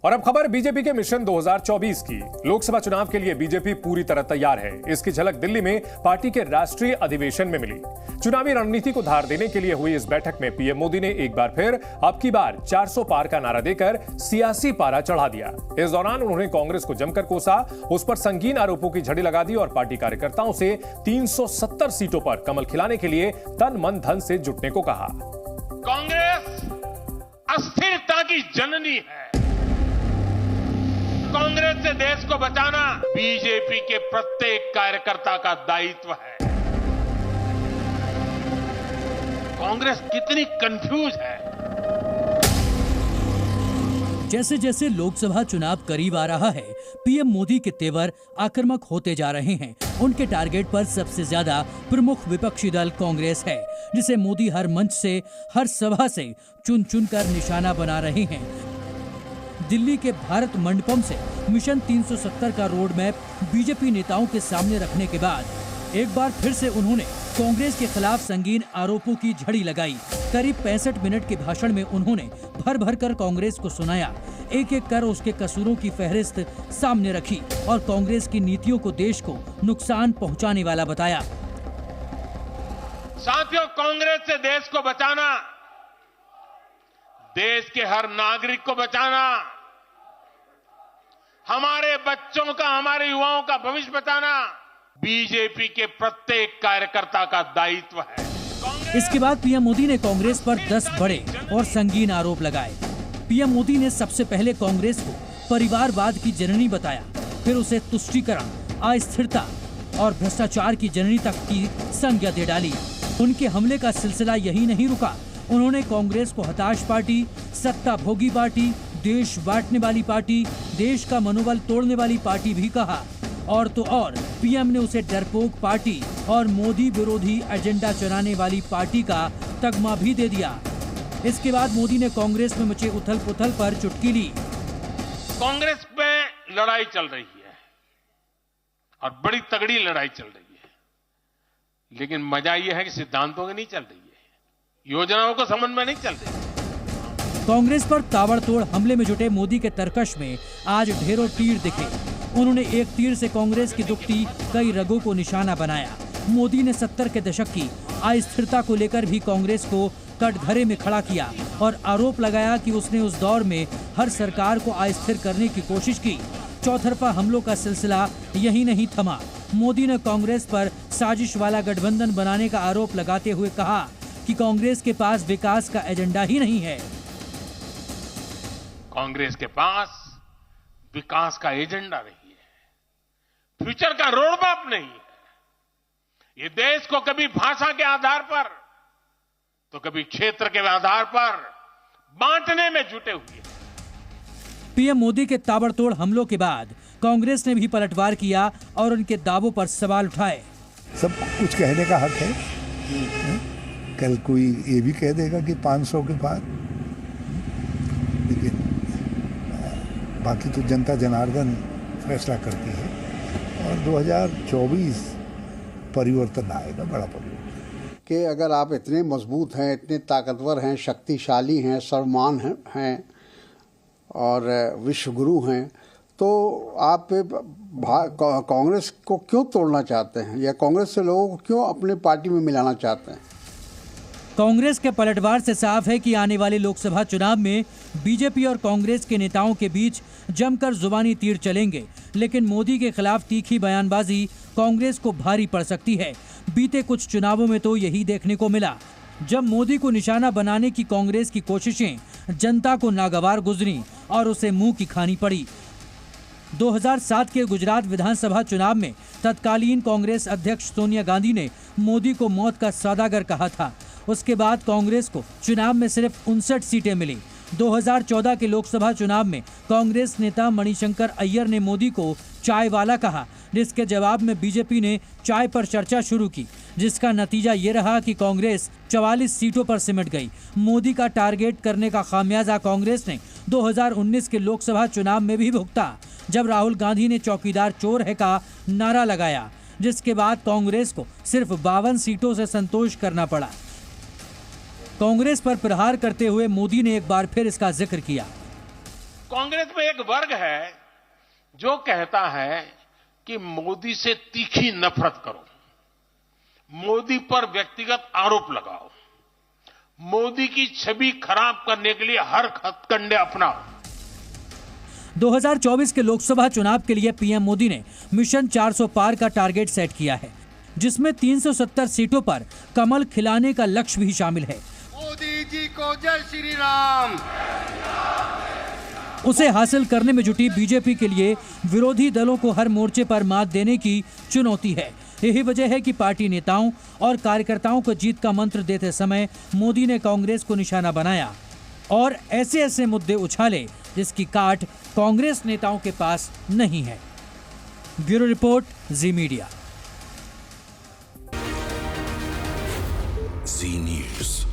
और अब खबर बीजेपी के मिशन 2024 की। लोकसभा चुनाव के लिए बीजेपी पूरी तरह तैयार है। इसकी झलक दिल्ली में पार्टी के राष्ट्रीय अधिवेशन में मिली। चुनावी रणनीति को धार देने के लिए हुई इस बैठक में पीएम मोदी ने एक बार फिर अब की बार 400 पार का नारा देकर सियासी पारा चढ़ा दिया। इस दौरान उन्होंने कांग्रेस को जमकर कोसा, उस पर संगीन आरोपों की झड़ी लगा दी और पार्टी कार्यकर्ताओं से 370 सीटों पर कमल खिलाने के लिए तन मन धन से जुटने को कहा। कांग्रेस अस्थिरता की जननी है। कांग्रेस से देश को बचाना बीजेपी के प्रत्येक कार्यकर्ता का दायित्व है। कांग्रेस कितनी कंफ्यूज है। जैसे जैसे लोकसभा चुनाव करीब आ रहा है, पीएम मोदी के तेवर आक्रामक होते जा रहे हैं। उनके टारगेट पर सबसे ज्यादा प्रमुख विपक्षी दल कांग्रेस है, जिसे मोदी हर मंच से, हर सभा से चुन चुन कर निशाना बना रहे हैं। दिल्ली के भारत मंडपम से मिशन 370 का रोड मैप बीजेपी नेताओं के सामने रखने के बाद एक बार फिर से उन्होंने कांग्रेस के खिलाफ संगीन आरोपों की झड़ी लगाई। करीब 65 मिनट के भाषण में उन्होंने भर भर कर कांग्रेस को सुनाया, एक एक कर उसके कसूरों की फहरिस्त सामने रखी और कांग्रेस की नीतियों को देश को नुकसान पहुंचाने वाला बताया। साथियों, कांग्रेस से देश को बचाना, देश के हर नागरिक को बचाना, हमारे बच्चों का, हमारे युवाओं का भविष्य बचाना बीजेपी के प्रत्येक कार्यकर्ता का दायित्व है। इसके बाद पीएम मोदी ने कांग्रेस पर 10 बड़े और संगीन आरोप लगाए। पीएम मोदी ने सबसे पहले कांग्रेस को परिवारवाद की जननी बताया, फिर उसे तुष्टीकरण, अस्थिरता और भ्रष्टाचार की जननी तक की संज्ञा दे डाली। उनके हमले का सिलसिला यही नहीं रुका। उन्होंने कांग्रेस को हताश पार्टी, सत्ता भोगी पार्टी, देश बांटने वाली पार्टी, देश का मनोबल तोड़ने वाली पार्टी भी कहा। और तो और पीएम ने उसे डरपोक पार्टी और मोदी विरोधी एजेंडा चलाने वाली पार्टी का तगमा भी दे दिया। इसके बाद मोदी ने कांग्रेस में मचे उथल पुथल पर चुटकी ली। कांग्रेस में लड़ाई चल रही है और बड़ी तगड़ी लड़ाई चल रही है, लेकिन मजा यह है कि सिद्धांतों की नहीं चल रही है, योजनाओं को समझ में नहीं चल रही। कांग्रेस पर ताबड़तोड़ हमले में जुटे मोदी के तरकश में आज ढेरों तीर दिखे। उन्होंने एक तीर से कांग्रेस की दुखती कई रगों को निशाना बनाया। मोदी ने 70 के दशक की अस्थिरता को लेकर भी कांग्रेस को कटघरे में खड़ा किया और आरोप लगाया कि उसने उस दौर में हर सरकार को अस्थिर करने की कोशिश की। चौतरफा हमलों का सिलसिला यही नहीं थमा। मोदी ने कांग्रेस पर साजिश वाला गठबंधन बनाने का आरोप लगाते हुए कहा कि कांग्रेस के पास विकास का एजेंडा ही नहीं है। कांग्रेस के पास विकास का एजेंडा नहीं है, फ्यूचर का रोड मैप नहीं है। ये देश को कभी भाषा के आधार पर तो कभी क्षेत्र के आधार पर बांटने में जुटे हुए हैं। पीएम मोदी के ताबड़तोड़ हमलों के बाद कांग्रेस ने भी पलटवार किया और उनके दावों पर सवाल उठाए। सब कुछ कहने का हक है। कल कोई ये भी कह देगा कि 500 के पार, लेकिन बाकी तो जनता जनार्दन फैसला करती है और 2024 परिवर्तन आएगा, बड़ा परिवर्तन। कि अगर आप इतने मजबूत हैं, इतने ताकतवर हैं, शक्तिशाली हैं, सर्वमान हैं और विश्वगुरु हैं, तो आप कांग्रेस को क्यों तोड़ना चाहते हैं या कांग्रेस से लोगों को क्यों अपने पार्टी में मिलाना चाहते हैं? कांग्रेस के पलटवार से साफ है कि आने वाले लोकसभा चुनाव में बीजेपी और कांग्रेस के नेताओं के बीच जमकर जुबानी तीर चलेंगे, लेकिन मोदी के खिलाफ तीखी बयानबाजी कांग्रेस को भारी पड़ सकती है। बीते कुछ चुनावों में तो यही देखने को मिला, जब मोदी को निशाना बनाने की कांग्रेस की कोशिशें जनता को नागवार गुजरी और उसे मुंह की खानी पड़ी। 2007 के गुजरात विधानसभा चुनाव में तत्कालीन कांग्रेस अध्यक्ष सोनिया गांधी ने मोदी को मौत का सौदागर कहा था। उसके बाद कांग्रेस को चुनाव में सिर्फ 59 सीटें मिली। 2014 के लोकसभा चुनाव में कांग्रेस नेता मणिशंकर अय्यर ने मोदी को चाय वाला कहा, जिसके जवाब में बीजेपी ने चाय पर चर्चा शुरू की, जिसका नतीजा ये रहा कि कांग्रेस 44 सीटों पर सिमट गई। मोदी का टारगेट करने का खामियाजा कांग्रेस ने 2019 के लोकसभा चुनाव में भी भुगता, जब राहुल गांधी ने चौकीदार चोर है का नारा लगाया, जिसके बाद कांग्रेस को सिर्फ 52 सीटों से संतोष करना पड़ा। कांग्रेस पर प्रहार करते हुए मोदी ने एक बार फिर इसका जिक्र किया। कांग्रेस में एक वर्ग है जो कहता है कि मोदी से तीखी नफरत करो, मोदी पर व्यक्तिगत आरोप लगाओ, मोदी की छवि खराब करने के लिए हर हथकंडे अपनाओ। 2024 के लोकसभा चुनाव के लिए पीएम मोदी ने मिशन 400 पार का टारगेट सेट किया है, जिसमें 370 सीटों पर कमल खिलाने का लक्ष्य भी शामिल है। मोदी जी को जय श्री राम। उसे हासिल करने में जुटी बीजेपी के लिए विरोधी दलों को हर मोर्चे पर मात देने की चुनौती है। यही वजह है कि पार्टी नेताओं और कार्यकर्ताओं को जीत का मंत्र देते समय मोदी ने कांग्रेस को निशाना बनाया और ऐसे मुद्दे उछाले जिसकी काट कांग्रेस नेताओं के पास नहीं है। ब्यूरो रिपोर्ट, जी मीडिया। जी न्यूज़।